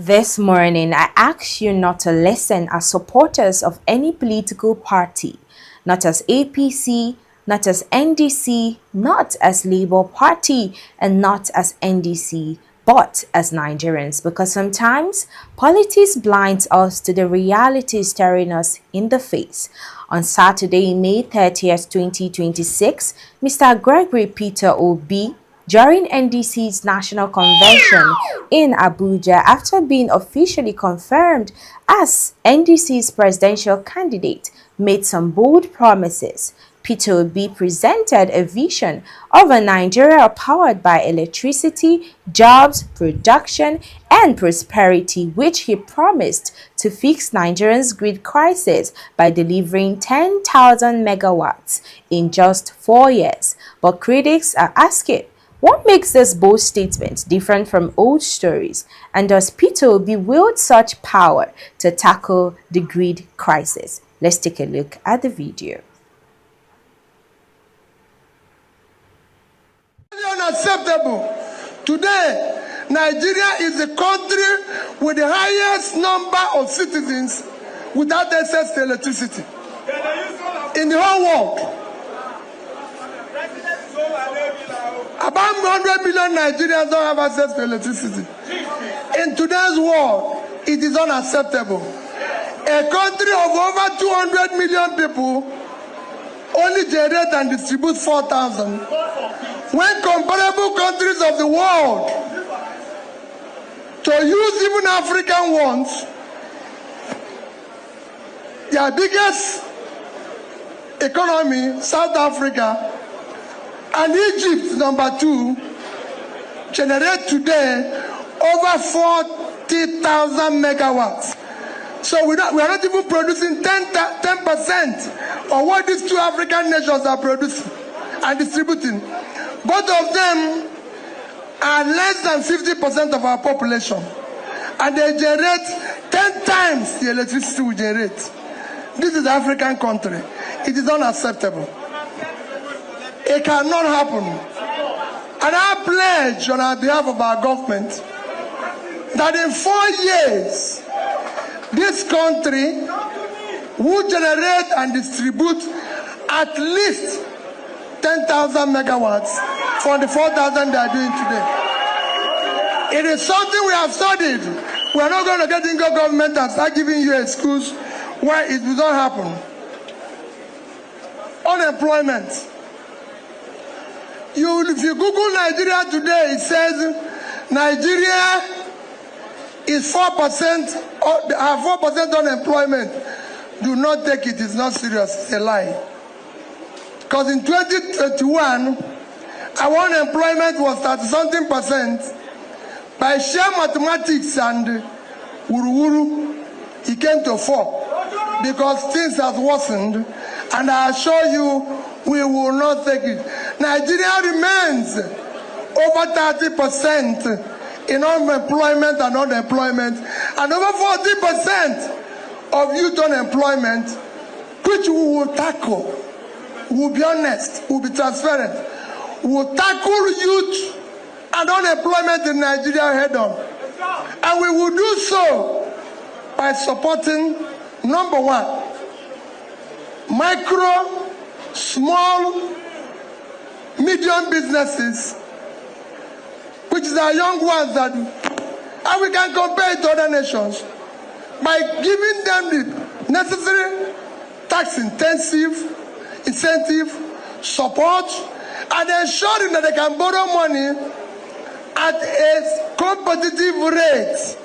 This morning, I ask you not to listen as supporters of any political party, not as APC, not as NDC, not as Labour Party, and not as NDC, but as Nigerians, because sometimes politics blinds us to the reality staring us in the face. On Saturday, May 30th, 2026, Mr. Gregory Peter Obi, during NDC's National Convention in Abuja, after being officially confirmed as NDC's presidential candidate, made some bold promises. Peter Obi presented a vision of a Nigeria powered by electricity, jobs, production, and prosperity, which he promised to fix Nigeria's grid crisis by delivering 10,000 megawatts in just 4 years. But critics are asking, what makes this bold statement different from old stories? And does Peter Obi wield such power to tackle the grid crisis? Let's take a look at the video. Unacceptable. Today, Nigeria is the country with the highest number of citizens without access to electricity in the whole world. About 100 million Nigerians don't have access to electricity. In today's world, it is unacceptable. A country of over 200 million people only generate and distribute 4,000. When comparable countries of the world, to use even African ones, their biggest economy, South Africa, and Egypt, number 2, generate today over 40,000 megawatts. So we are not even producing 10% of what these two African nations are producing and distributing. Both of them are less than 50% of our population, and they generate 10 times the electricity we generate. This is an African country. It is unacceptable. It cannot happen. And I pledge on behalf of our government that in 4 years, this country will generate and distribute at least 10,000 megawatts for the 4,000 they are doing today. It is something we have studied. We are not going to get into government and start giving you excuse why it will not happen. Unemployment. If you Google Nigeria today, it says Nigeria is 4%, 4% unemployment. Do not take it, it's not serious, it's a lie. Because in 2021, our unemployment was 30-something%. By sheer mathematics and wuru-wuru, it came to 4. Because things have worsened, and I assure you, we will not take it. Nigeria remains over 30% in unemployment and unemployment, and over 40% of youth unemployment, which we will tackle. We'll be honest, we'll be transparent. We'll tackle youth and unemployment in Nigeria head on. And we will do so by supporting, number 1, micro, small, medium businesses, which is our young ones, that, and we can compare it to other nations by giving them the necessary tax-intensive incentive, support, and ensuring that they can borrow money at a competitive rate.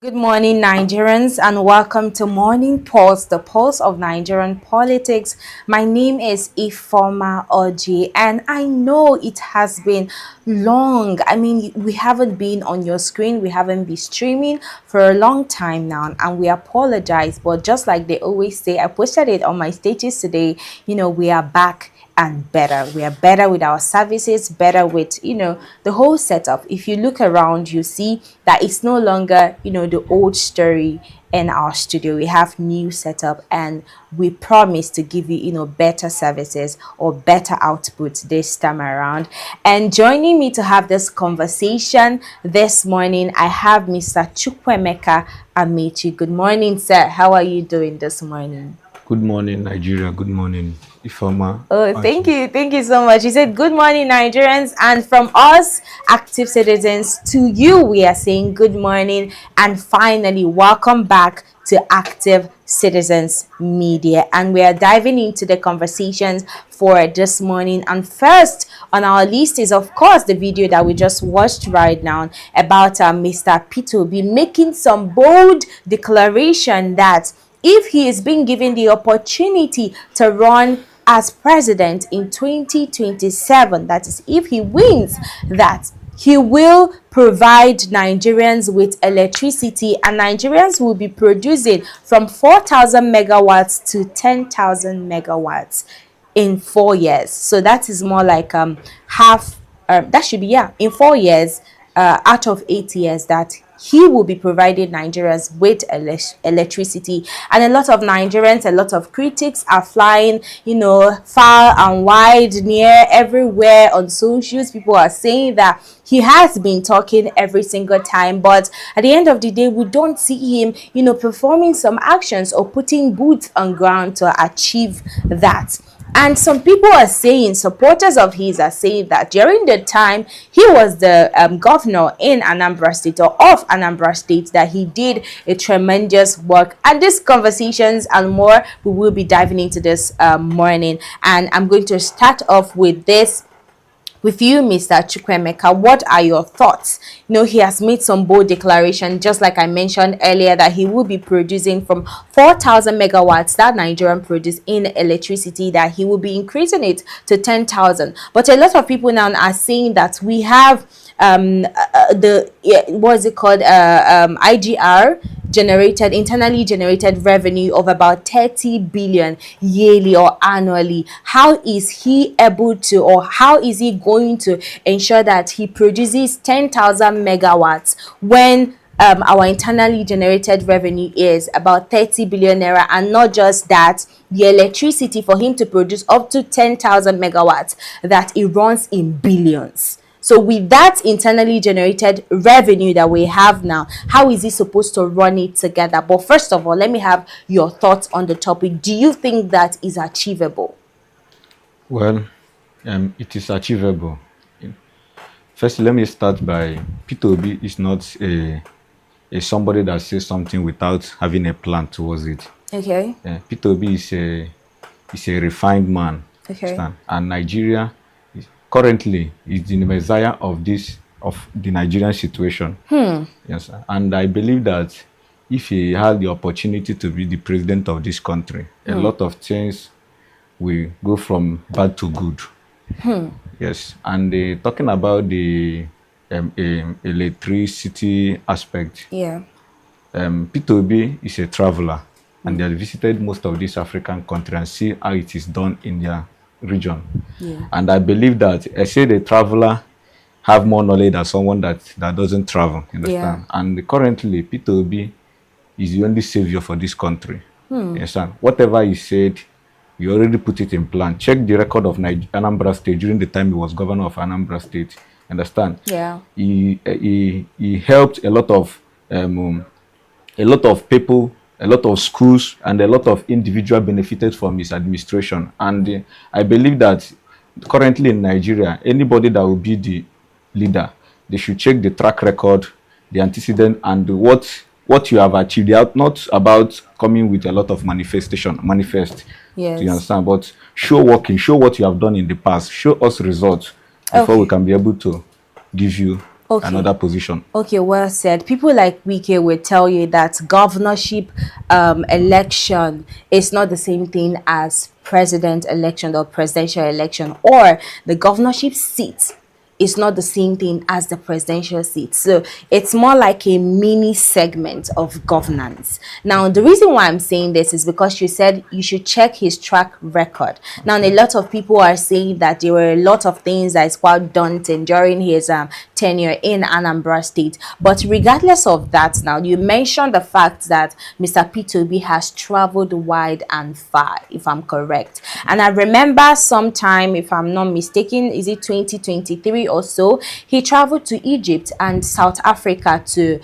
Good morning, Nigerians, and welcome to Morning Pulse, the pulse of Nigerian politics. My name is Ifoma Oji, and I know it has been long. I mean, we haven't been on your screen, we haven't been streaming for a long time now, and we apologize. But just like they always say, I posted it on my status today, you know, we are back and better. We are better with our services, better with, the whole setup. If you look around, you see that it's no longer, the old story in our studio. We have new setup, and we promise to give you, better services or better output this time around. And joining me to have this conversation this morning, I have Mr. Chukwemeka Amechi. Good morning, sir. How are you doing this morning? Good morning, Nigeria. Good morning, Ifama. Oh, thank you. Thank you so much. You said good morning, Nigerians. And from us, active citizens, to you, we are saying good morning. And finally, welcome back to Active Citizens Media. And we are diving into the conversations for this morning. And first on our list is, of course, the video that we just watched right now about Mr. P2B making some bold declaration that if he is being given the opportunity to run as president in 2027, that is, if he wins, that he will provide Nigerians with electricity, and Nigerians will be producing from 4,000 megawatts to 10,000 megawatts in 4 years. So that is more like half. That should be, in 4 years, out of 8 years, that he will be providing Nigerians with electricity. And a lot of Nigerians, a lot of critics are flying, far and wide, near, everywhere on socials. People are saying that he has been talking every single time, but at the end of the day, we don't see him, performing some actions or putting boots on ground to achieve that. And some people are saying, supporters of his are saying that during the time he was the governor in Anambra State, or of Anambra State, that he did a tremendous work. And these conversations and more, we will be diving into this morning. And I'm going to start off with this with you, Mr. Chukwemeka. What are your thoughts? He has made some bold declaration, just like I mentioned earlier, that he will be producing from 4,000 megawatts that Nigerian produce in electricity, that he will be increasing it to 10,000. But a lot of people now are saying that we have what's it called, IGR, internally generated revenue of about 30 billion yearly or annually. How is he able to, or how is he going to ensure that he produces 10,000 megawatts when our internally generated revenue is about 30 billion naira? And not just that, the electricity for him to produce up to 10,000 megawatts, that it runs in billions. So with that internally generated revenue that we have now, how is he supposed to run it together? But first of all, let me have your thoughts on the topic. Do you think that is achievable? Well, it is achievable. First, let me start by P2B is not a somebody that says something without having a plan towards it. Okay. P2B is a refined man. Okay. And Nigeria currently is the messiah of the Nigerian situation. Yes, and I believe that if he had the opportunity to be the president of this country, a lot of things will go from bad to good. Yes, and talking about the electricity aspect, P2B is a traveler, and they have visited most of these African countries and see how it is done in their region. And I believe that I say the traveler have more knowledge than someone that doesn't travel. Understand? And currently P2B is the only savior for this country. Understand? Whatever he said, we already put it in plan. Check the record of Anambra State during the time he was governor of Anambra State. Understand? He helped a lot of people, a lot of schools, and a lot of individuals benefited from his administration. And I believe that currently in Nigeria, anybody that will be the leader, they should check the track record, the antecedent, and what you have achieved. They are not about coming with a lot of manifest. Yes. Do you understand? But show working, show what you have done in the past, show us results before we can be able to give you another position. Okay, well said. People like Wike will tell you that governorship election is not the same thing as president election or presidential election, or the governorship seat is not the same thing as the presidential seat. So it's more like a mini segment of governance. Now, the reason why I'm saying this is because you said you should check his track record. Now, a lot of people are saying that there were a lot of things that is quite daunting during his tenure in Anambra State. But regardless of that, now you mentioned the fact that Mr. P2B has traveled wide and far, if I'm correct. And I remember sometime, if I'm not mistaken, is it 2023 or so, he traveled to Egypt and South Africa to,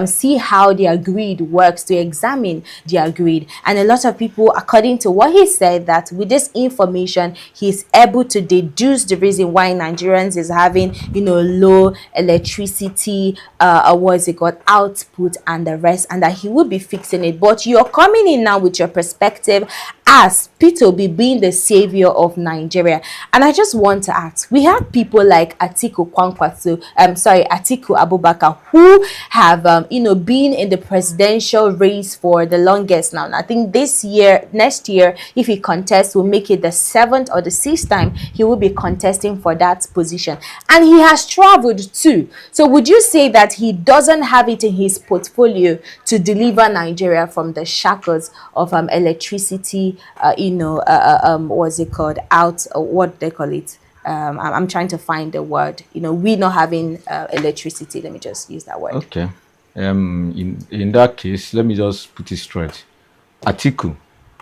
see how their grid works, to examine their grid. And a lot of people, according to what he said, that with this information, he's able to deduce the reason why Nigerians is having, low electricity, output and the rest, and that he will be fixing it. But you're coming in now with your perspective as P2B being the savior of Nigeria. And I just want to ask, we have people like Atiku Abubakar, who have, been in the presidential race for the longest now. And I think next year, if he contests, will make it the 7th or the 6th time he will be contesting for that position. And he has traveled too. So would you say that he doesn't have it in his portfolio to deliver Nigeria from the shackles of electricity, what's it called, what they call it? I'm trying to find the word. We not having electricity. Let me just use that word. Okay. In that case, let me just put it straight. Atiku,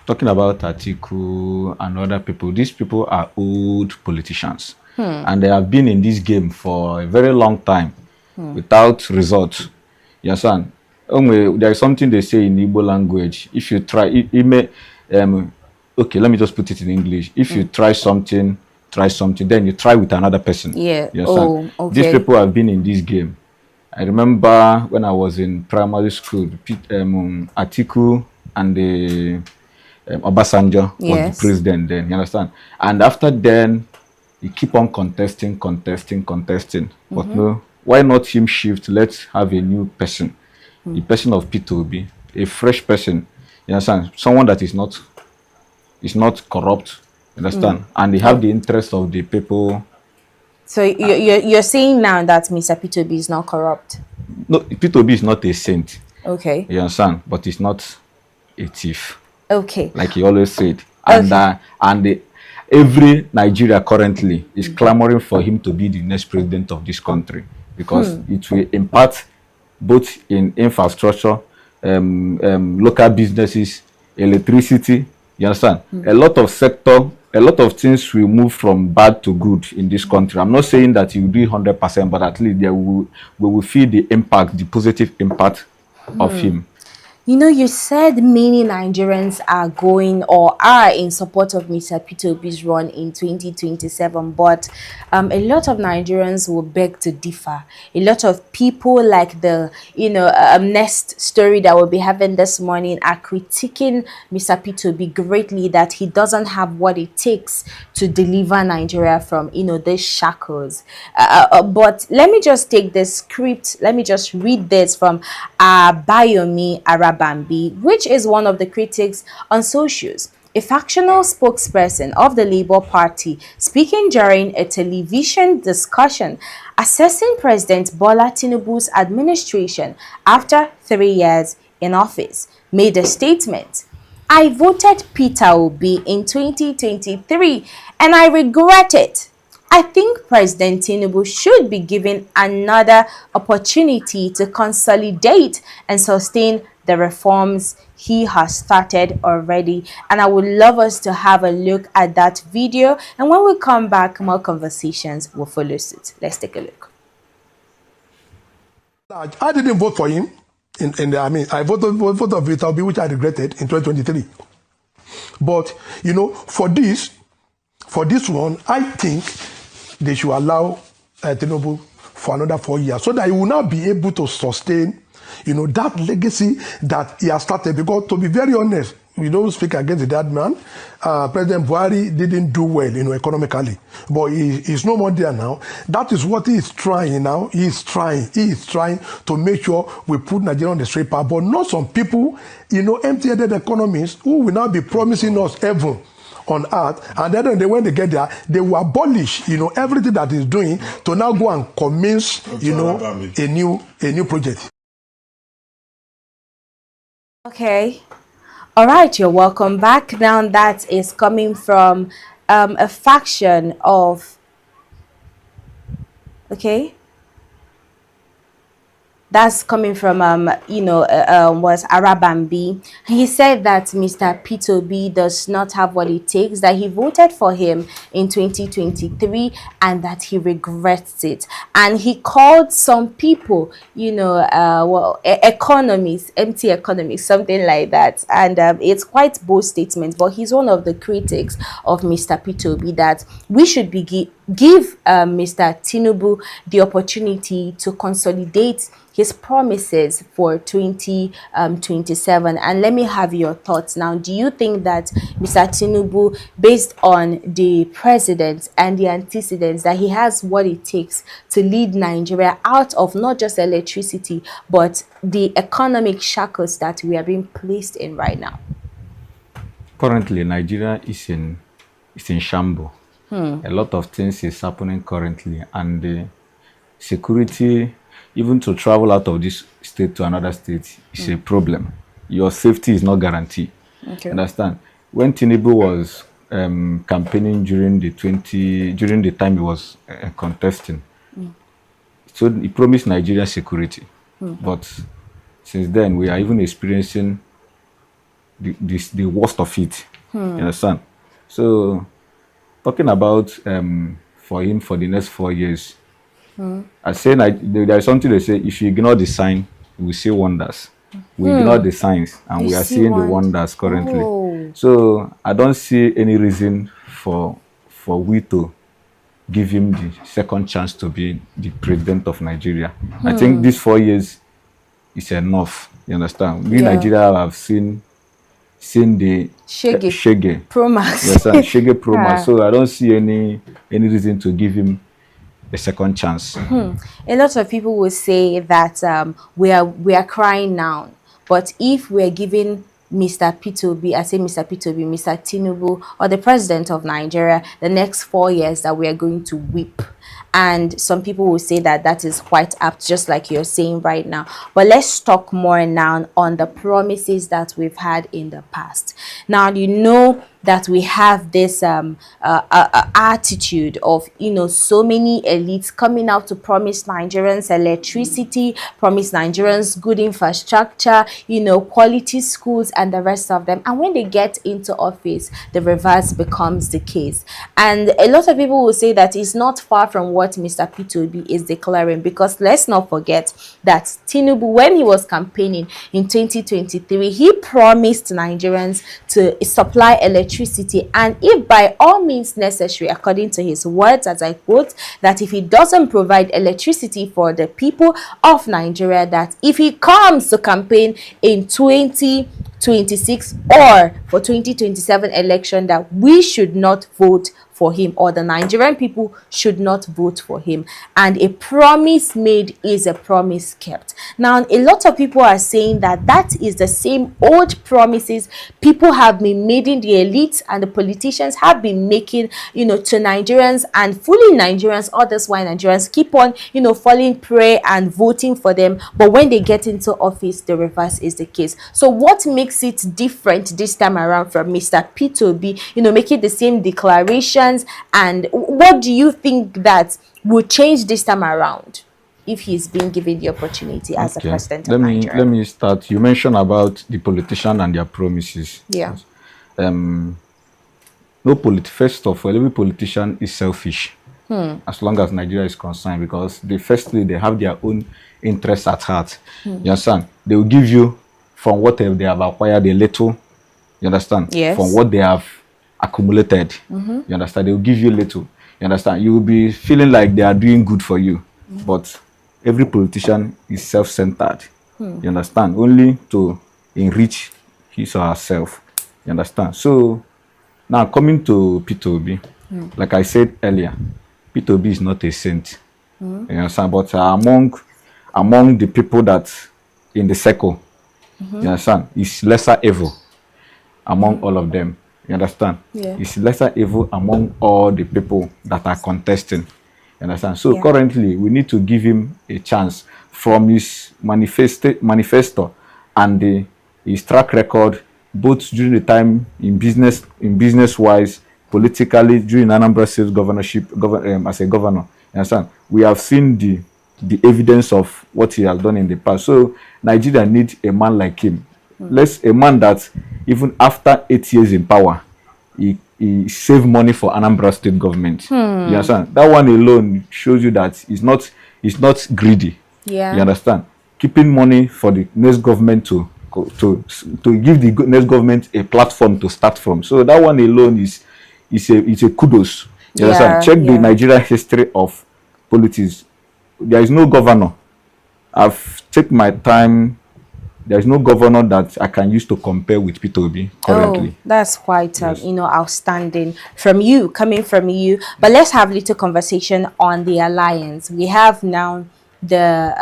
talking about Atiku and other people, these people are old politicians. And they have been in this game for a very long time without results. You understand? There is something they say in Igbo language. If you try, okay, let me just put it in English. If you try something, then you try with another person. Yeah. You understand? Okay. These people have been in this game. I remember when I was in primary school, Atiku and the Obasanjo was the president then. You understand? And after then, he keep on contesting. But no, why not him shift? Let's have a new person. The person of P2B, a fresh person. You understand? Someone that is not corrupt. You understand? And they have the interest of the people. So you're saying now that Mr. P2B is not corrupt? No, P2B is not a saint. Okay. You understand? But he's not a thief. Okay. Like he always said. And every Nigeria currently is clamoring for him to be the next president of this country, because it will impact both in infrastructure, local businesses, electricity. You understand? A lot of things will move from bad to good in this country. I'm not saying that you will do 100%, but at least we will feel the impact, the positive impact of him. You said many Nigerians are going or are in support of Mr. P2B's run in 2027, but a lot of Nigerians will beg to differ. A lot of people, like the next story that we'll be having this morning, are critiquing Mr. P2B greatly, that he doesn't have what it takes to deliver Nigeria from these shackles. But let me just take the script. Let me just read this from Bayomi Arabambi, which is one of the critics on socials, a factional spokesperson of the Labour Party, speaking during a television discussion assessing President Bola Tinubu's administration after 3 years in office, made a statement. I voted Peter Obi in 2023 and I regret it. I think President Tinubu should be given another opportunity to consolidate and sustain the reforms he has started already. And I would love us to have a look at that video. And when we come back, more conversations will follow suit. Let's take a look. I didn't vote for him. I voted for Peter Obi, which I regretted in 2023. But, for this one, I think they should allow Tinubu for another 4 years so that he will now be able to sustain, that legacy that he has started. Because to be very honest, we don't speak against the dead man. President Buhari didn't do well, economically, but he's no more there now. That is what he is trying now. He is trying to make sure we put Nigeria on the straight path, but not some people, empty-headed economists who will now be promising us heaven on earth. And then when they get there, they will abolish, everything that is doing to now go and commence, a new project. Okay. All right, you're welcome back. Now that is coming from a faction of, okay, that's coming from was Arabambi. He said that Mr. P2B does not have what it takes, that he voted for him in 2023 and that he regrets it. And he called some people, economists, empty economists, something like that. And it's quite bold statement, but he's one of the critics of Mr. P2B, that we should be give Mr. Tinubu the opportunity to consolidate his promises for 2027. And let me have your thoughts now. Do you think that Mr. Tinubu, based on the president and the antecedents, that he has what it takes to lead Nigeria out of not just electricity, but the economic shackles that we are being placed in right now? Currently, Nigeria is in shambles. A lot of things is happening currently, and the security, even to travel out of this state to another state, is a problem. Your safety is not guaranteed. Okay. Understand? When Tinubu was campaigning during the time he was contesting, so he promised Nigeria security. But since then, we are even experiencing the worst of it. You understand? So, talking about for him for the next 4 years, I say there is something they say: if you ignore the sign, you will see wonders. We ignore the signs, and we are seeing the wonders currently. Oh. So I don't see any reason for we to give him the second chance to be the president of Nigeria. I think these 4 years is enough. You understand? We Nigeria have seen the Shege Pro Max. Yes, Shege Pro Max. So I don't see any reason to give him a second chance. A lot of people will say that we are crying now, but if we're giving Mr. P2B, I say Mr. P2B, Mr. Tinubu, or the president of Nigeria, the next 4 years, that we are going to weep. And some people will say that that is quite apt, just like you're saying right now. But let's talk more now on the promises that we've had in the past. Now, you know that we have this attitude of, so many elites coming out to promise Nigerians electricity, promise Nigerians good infrastructure, quality schools and the rest of them. And when they get into office, the reverse becomes the case. And a lot of people will say that it's not far from what Mr. P2B is declaring, because let's not forget that Tinubu, when he was campaigning in 2023, he promised Nigerians to supply electricity, and if by all means necessary, according to his words, as I quote, that if he doesn't provide electricity for the people of Nigeria, that if he comes to campaign in 2026 or for 2027 election, that we should not vote for him, or the Nigerian people should not vote for him. And a promise made is a promise kept. Now, a lot of people are saying that that is the same old promises people have been making, the elites and the politicians have been making, to Nigerians and fooling Nigerians. All this why Nigerians keep on, falling prey and voting for them. But when they get into office, the reverse is the case. So what makes it different this time around from Mr. P2B, making the same declaration? And what do you think that will change this time around if he's been given the opportunity as the president of Nigeria? Let me start. You mentioned about the politician and their promises. Yeah. First of all, every politician is selfish as long as Nigeria is concerned, because they have their own interests at heart. You understand? They will give you from what they have acquired a little. You understand? Yes. From what they have accumulated. You understand? They will give you little. You understand? You will be feeling like they are doing good for you. But every politician is self-centered. You understand? Only to enrich his or herself. You understand? So now coming to P2B, like I said earlier, P2B is not a saint. You understand? But among the people that in the circle, you understand, is lesser evil among all of them. You understand? Yeah. It's lesser evil among all the people that are contesting. You understand? So Yeah. currently, we need to give him a chance from his manifesto and his track record, both during the time in business wise, politically during Anambra State governorship, as a governor. You understand? We have seen the evidence of what he has done in the past. So Nigeria needs a man like him. Let's a man that even after 8 years in power, he saved money for Anambra State government. You understand? That one alone shows you that he's not greedy. Yeah. You understand? Keeping money for the next government to give the next government a platform to start from. So that one alone is a kudos. You understand? Check the Nigeria history of politics. There is no governor. I've taken my time. There is no governor that I can use to compare with Peter Obi currently. Oh, that's quite outstanding coming from you. But let's have a little conversation on the alliance. We have now the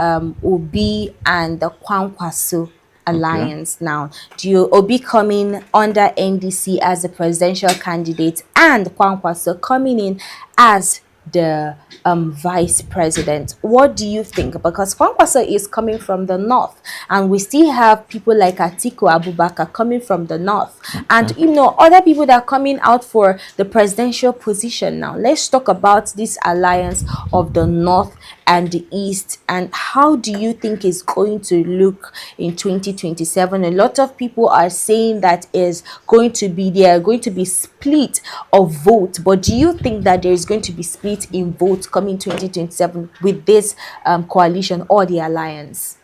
Obi and the Kwankwaso alliance now. Obi coming under NDC as the presidential candidate and Kwankwaso coming in as the vice president. What do you think? Because Kwankwaso is coming from the north, and we still have people like Atiku Abubakar coming from the north, and other people that are coming out for the presidential position now. Let's talk about this alliance of the north and the east, and how do you think it's going to look in 2027? A lot of people are saying that they are going to be split of vote, but do you think that there is going to be split in vote coming 2027 with this coalition or the alliance?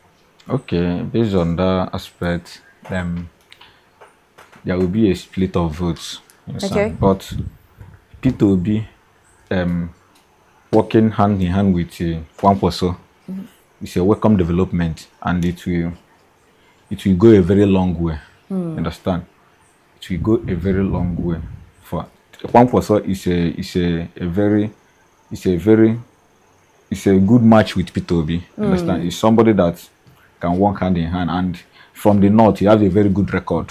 Okay, based on that aspect, there will be a split of votes. Okay. But Peter Obi working hand in hand with Kwankwaso is a welcome development, and it will go a very long way. Understand? It will go a very long way. For Kwankwaso is a good match with Peter Obi. Understand? He's somebody that can work hand in hand, and from the north, he has a very good record.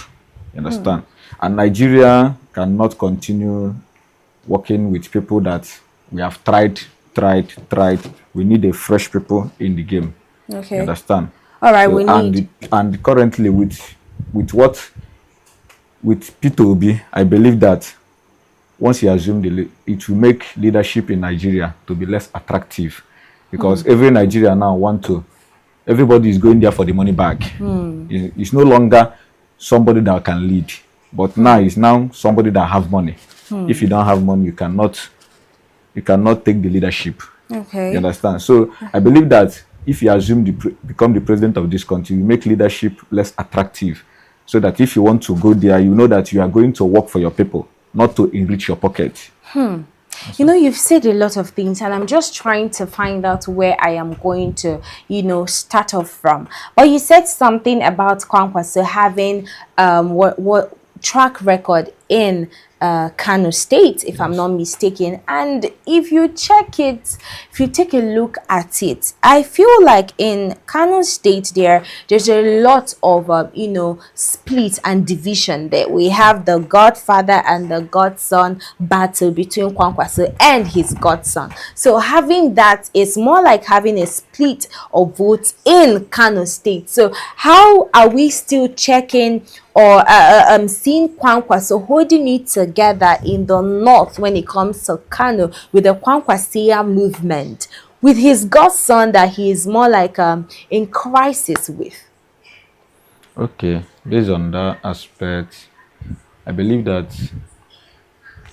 You understand? And Nigeria cannot continue working with people that we have tried. We need a fresh people in the game. Okay. You understand? All right, and currently with Peter Obi, I believe that once he assumed it will make leadership in Nigeria to be less attractive, because every Nigeria now everybody is going there for the money bag. It's no longer somebody that can lead, but now it's somebody that have money. If you don't have money, you cannot take the leadership. Okay. You understand? So I believe that if you assume become the president of this country, you make leadership less attractive, so that if you want to go there, you know that you are going to work for your people, not to enrich your pocket. You've said a lot of things, and I'm just trying to find out where I am going to, start off from. But you said something about Kwankwaso having what track record in Kanu State, if I'm not mistaken. And if you take a look at it, I feel like in Kanu State there's a lot of split and division there. We have the godfather and the godson battle between Kwankwaso and his godson. So having that is more like having a split of votes in Kanu State. So how are we still checking or seeing Kwankwaso holding it together in the north when it comes to Kanu with the Kwankwasia movement, with his godson that he is more like in crisis with? Okay, based on that aspect, I believe that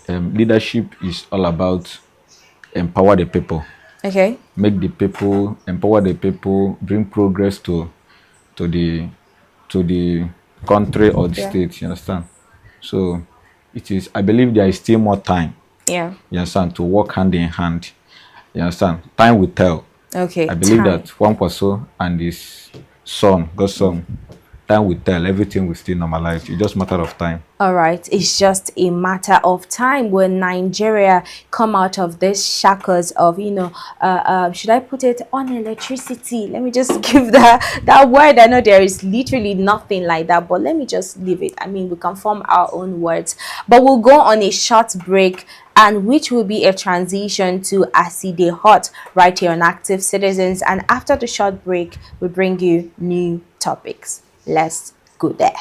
leadership is all about empower the people. Okay. Empower the people, bring progress to the country or the state. You understand? So I believe there is still more time. Yeah. You understand? To work hand in hand. You understand? Time will tell. Okay. I believe that Kwankwaso and his godson, time will tell, everything will still normalize. It's just a matter of time. All right, it's just a matter of time when Nigeria come out of this shackles of, should I put it on electricity? Let me just give that word. I know there is literally nothing like that, but let me just leave it. I mean, we can form our own words, but we'll go on a short break, and which will be a transition to Acide Hot right here on Active Citizens. And after the short break, we bring you new topics. Let's go there.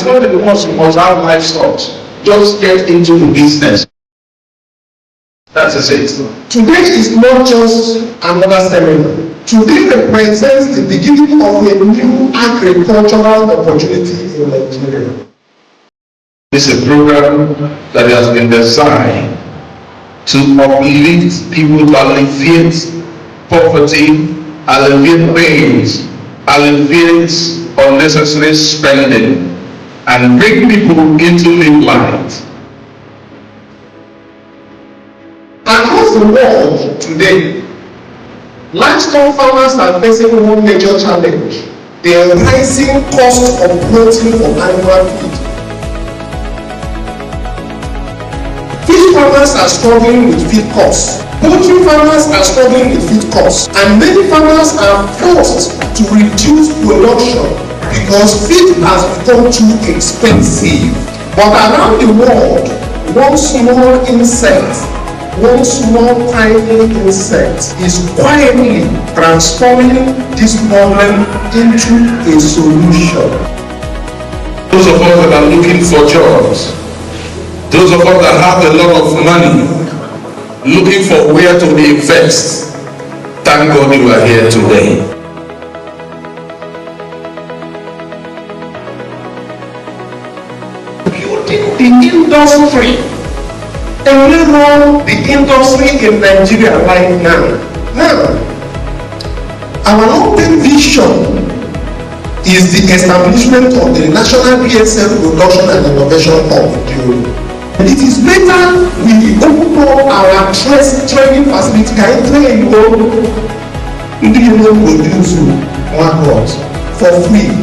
Not because you must have livestock, just get into the business. That is it. Today is not just another seminar. Today represents the beginning of a new agricultural opportunity in Nigeria. This is a program that has been designed to uplift people, to alleviate poverty, alleviate pains, alleviate unnecessary spending, and bring people into new light. Across the world today, livestock farmers are facing one major challenge: the rising cost of protein for animal feed. Fish farmers are struggling with feed costs. Poultry farmers are struggling with feed costs, and many farmers are forced to reduce production because feed has become too expensive. But around the world, one small insect, one small tiny insect is quietly transforming this problem into a solution. Those of us that are looking for jobs, those of us that have a lot of money, looking for where to invest, thank God you are here today. Building the industry, enable the industry in Nigeria right now. Now, our long-term vision is the establishment of the National PSF Production and Innovation Hub. It is better we open up our training facility. Can you train produce one crops for free?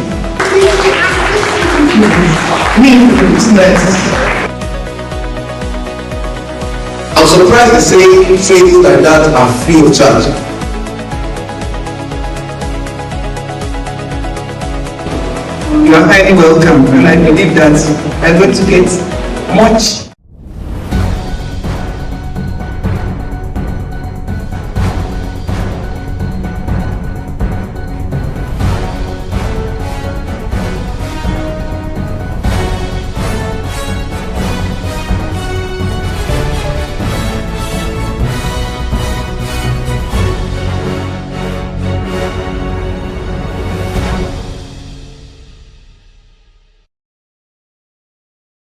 I'm surprised to say trainings like that are free of charge. You are highly welcome, and I believe that I'm going to get much.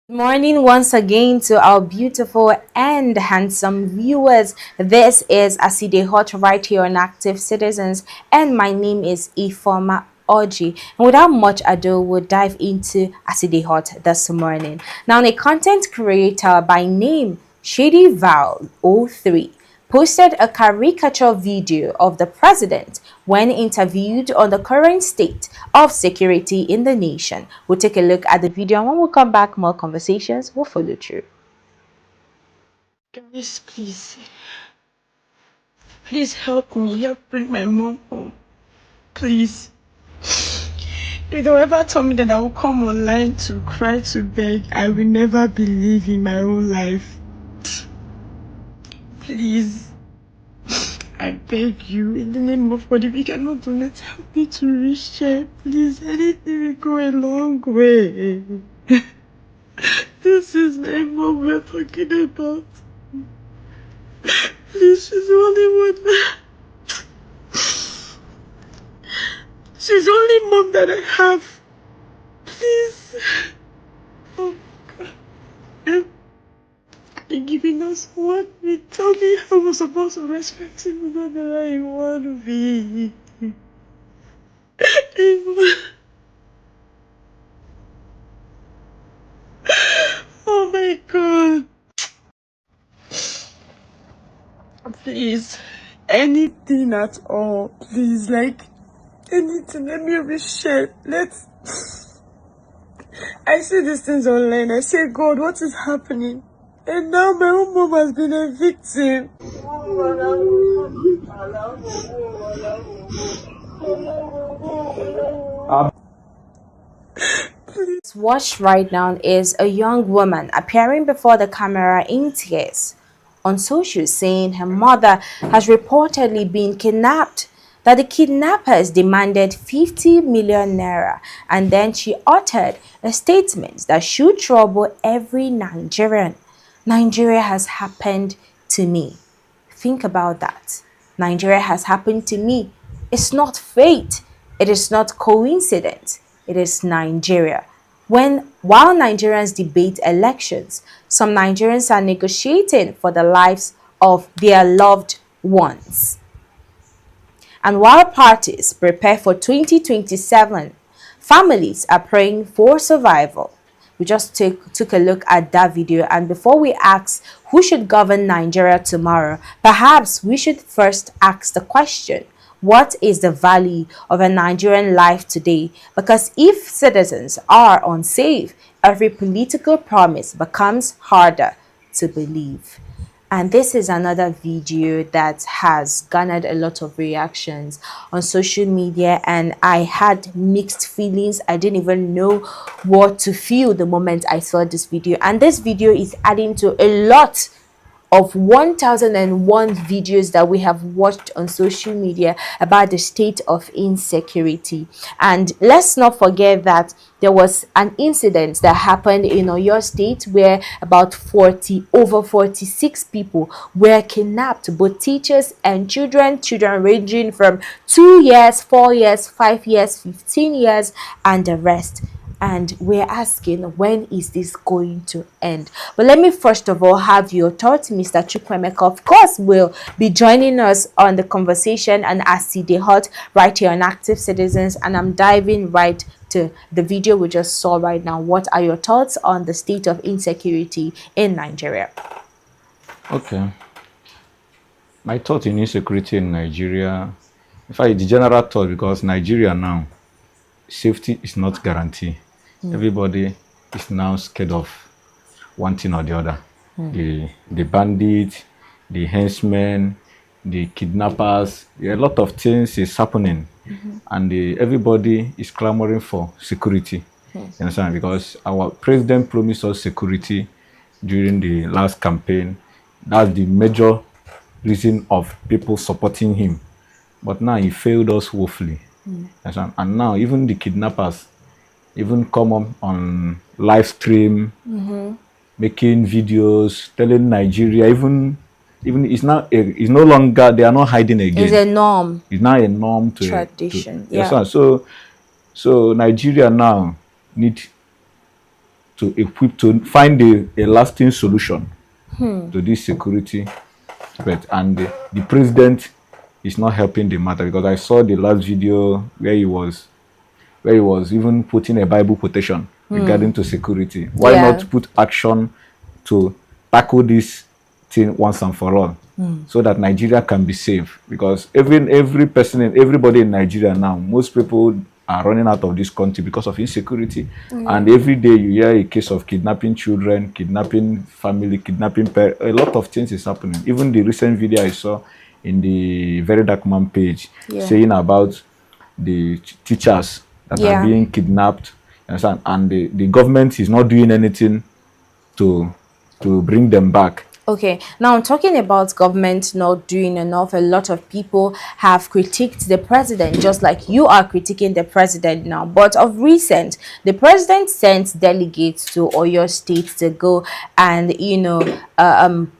Good morning once again to our beautiful and handsome viewers. This is Acide Hot right here on Active Citizens, and my name is Ifoma Oji. And without much ado, we'll dive into Acide Hot this morning. Now, a content creator by name Chidi Val 03 posted a caricature video of the president when interviewed on the current state of security in the nation. We'll take a look at the video, and when we come back, more conversations will follow through. Guys, please help me. Help bring my mom home. Please. If they ever told me that I will come online to cry, to beg, I will never believe in my own life. Please, I beg you, in the name of God, if you cannot donate, help me to reach here. Please, anything will go a long way. This is my mom we're talking about. Please, she's the only one. She's the only mom that I have. Please. Oh God. Help me giving us what we told me I was supposed to respect him more than I want to be. Oh my God. Please. Anything at all. Please, like anything. Let me reshare. I see these things online. I say, God, what is happening? And now my own mom has been a victim. Watched right now is a young woman appearing before the camera in tears on social, saying her mother has reportedly been kidnapped, that the kidnappers demanded 50 million naira, and then she uttered a statement that should trouble every Nigerian. Nigeria has happened to me. Think about that. Nigeria has happened to me. It's not fate. It is not coincidence. It is Nigeria. While Nigerians debate elections, some Nigerians are negotiating for the lives of their loved ones. And while parties prepare for 2027, families are praying for survival. We just took a look at that video, and before we ask who should govern Nigeria tomorrow, perhaps we should first ask the question, what is the value of a Nigerian life today? Because if citizens are unsafe, every political promise becomes harder to believe. And this is another video that has garnered a lot of reactions on social media, and I had mixed feelings. I didn't even know what to feel the moment I saw this video. And this video is adding to a lot of 1001 videos that we have watched on social media about the state of insecurity. And let's not forget that there was an incident that happened in Oyo State where about over 46 people were kidnapped, both teachers and children ranging from 2 years, 4 years, 5 years, 15 years, and the rest. And we're asking, when is this going to end? But let me first of all have your thoughts. Mr. Chukwemeka, of course, will be joining us on the conversation and as the hot right here on Active Citizens. And I'm diving right to the video we just saw right now. What are your thoughts on the state of insecurity in Nigeria? Okay. My thought in insecurity in Nigeria, in fact, the general thought, because Nigeria now, safety is not guaranteed. Everybody is now scared of one thing or the other. The bandits, the henchmen, the kidnappers, a lot of things is happening. And everybody is clamoring for security. You understand? Because our president promised us security during the last campaign. That's the major reason of people supporting him. But now he failed us woefully. And now even the kidnappers even come on live stream, making videos, telling Nigeria, even it's no longer, they are not hiding again. It's a norm. It's now a norm to tradition. So Nigeria now need to equip to find a lasting solution to this security threat, and the president is not helping the matter, because I saw the last video where he was even putting a Bible quotation regarding to security. Why not put action to tackle this thing once and for all, so that Nigeria can be safe? Because everybody in Nigeria now, most people are running out of this country because of insecurity. And every day you hear a case of kidnapping children, kidnapping family, kidnapping parents. A lot of things is happening. Even the recent video I saw in the Very Dark Man page saying about the teachers that are Yeah. being kidnapped. You understand? And the government is not doing anything to bring them back. Okay, now I'm talking about government not doing enough. A lot of people have critiqued the president, just like you are critiquing the president now. But of recent, the president sent delegates to Oyo State to go and,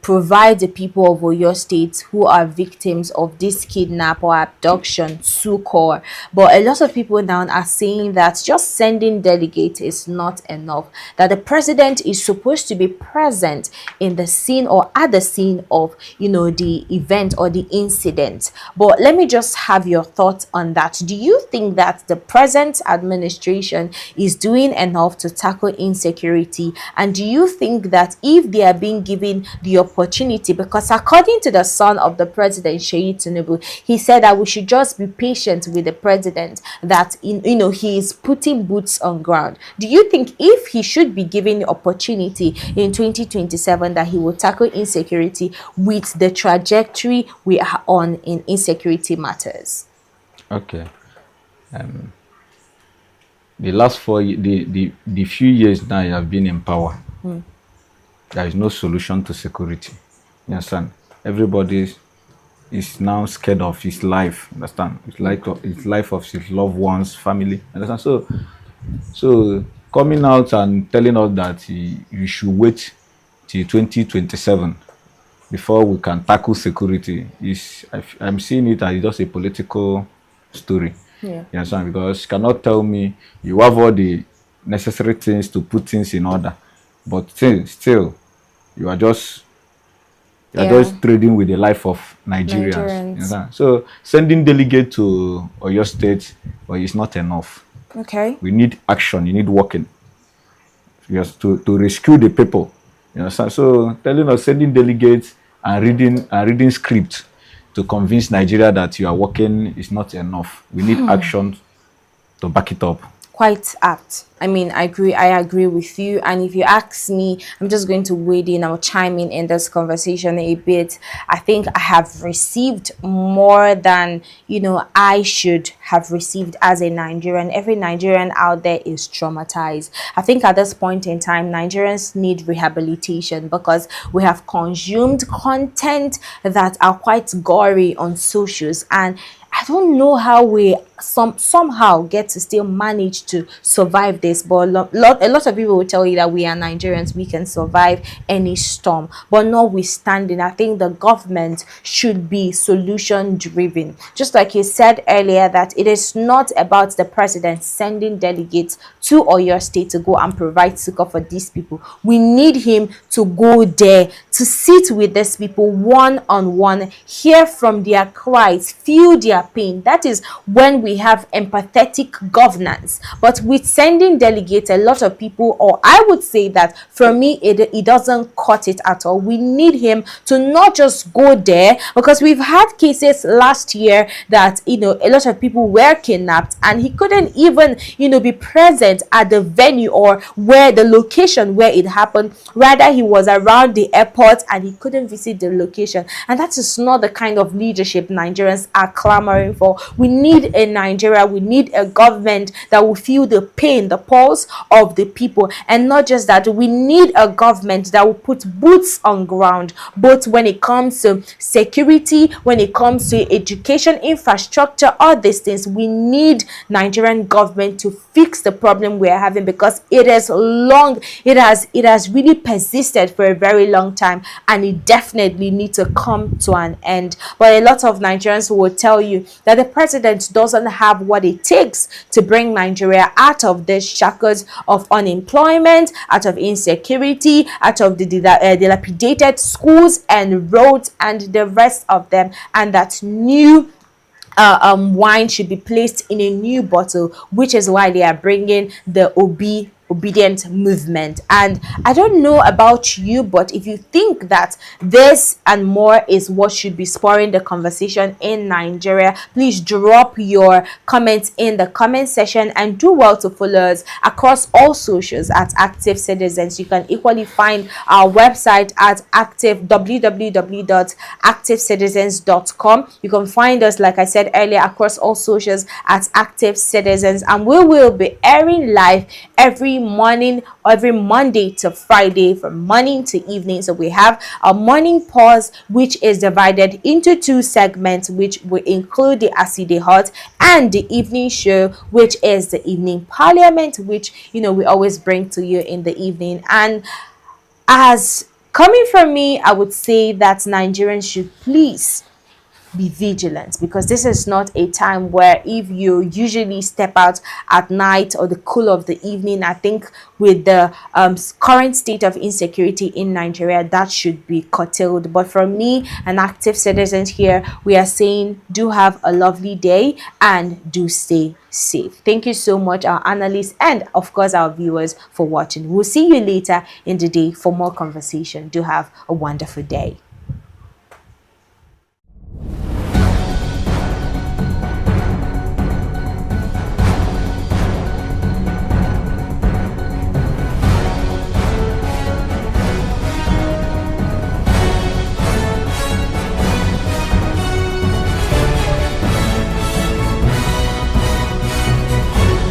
provide the people of Oyo State who are victims of this kidnap or abduction succor. But a lot of people now are saying that just sending delegates is not enough, that the president is supposed to be present in the scene or at the scene of the event or the incident. But let me just have your thoughts on that. Do you think that the present administration is doing enough to tackle insecurity? And do you think that if they are being given the opportunity, because according to the son of the president, Chidi Tinubu, he said that we should just be patient with the president, that he is putting boots on ground. Do you think if he should be given the opportunity in 2027 that he will tackle insecurity with the trajectory we are on in insecurity matters? Okay. The last the few years now you have been in power, there is no solution to security. You understand? Everybody is now scared of his life. Understand? It's like his life of his loved ones, family. Understand? So coming out and telling us that you should wait till 2027 before we can tackle security I'm seeing it as just a political story. Yeah. You understand? Because you cannot tell me you have all the necessary things to put things in order, but still you are just trading with the life of Nigerians. You understand? So sending delegate to Oyo State, well, it's not enough. Okay. We need action. You need working. Just to rescue the people. You know, so telling us, sending delegates and reading script to convince Nigeria that you are working is not enough. We need action to back it up. Quite apt. I mean, I agree with you. And if you ask me, I'm just going to wade in, I'll chime in this conversation a bit. I think I have received more than, I should have received as a Nigerian. Every Nigerian out there is traumatized. I think at this point in time, Nigerians need rehabilitation because we have consumed content that are quite gory on socials, and I don't know how we somehow get to still manage to survive this, but a lot of people will tell you that we are Nigerians, we can survive any storm. But notwithstanding, I think the government should be solution driven. Just like you said earlier, that it is not about the president sending delegates to Oyo State to go and provide succor for these people. We need him to go there, to sit with these people one-on-one, hear from their cries, feel their pain. That is when we have empathetic governance. But with sending delegates, a lot of people, or I would say that for me, it doesn't cut it at all. We need him to not just go there, because we've had cases last year that a lot of people were kidnapped and he couldn't even be present at the venue or where the location where it happened. Rather, he was around the airport and he couldn't visit the location. And that is not the kind of leadership Nigerians are clamoring for. We need a Nigeria, we need a government that will feel the pain, the pulse of the people. And not just that, we need a government that will put boots on ground, both when it comes to security, when it comes to education, infrastructure, all these things. We need Nigerian government to fix the problem we are having, because it has really persisted for a very long time, and it definitely needs to come to an end. But a lot of Nigerians will tell you that the president doesn't have what it takes to bring Nigeria out of the shackles of unemployment, out of insecurity, out of the dilapidated schools and roads and the rest of them, and that new wine should be placed in a new bottle, which is why they are bringing the Obi obedient movement. And I don't know about you, but if you think that this and more is what should be spurring the conversation in Nigeria, please drop your comments in the comment section, and do well to follow us across all socials at Active Citizens. You can equally find our website at www.activecitizens.com. You can find us, like I said earlier, across all socials at Active Citizens, and we will be airing live every morning, every Monday to Friday, from morning to evening. So we have a morning pause, which is divided into 2 segments, which will include the Aside Hot, and the evening show, which is the evening parliament, which we always bring to you in the evening. And as coming from me, I would say that Nigerians should please be vigilant, because this is not a time where, if you usually step out at night or the cool of the evening, I think with the current state of insecurity in Nigeria, that should be curtailed. But for me, an Active Citizen here, we are saying do have a lovely day and do stay safe. Thank you so much, our analysts, and of course our viewers, for watching. We'll see you later in the day for more conversation. Do have a wonderful day.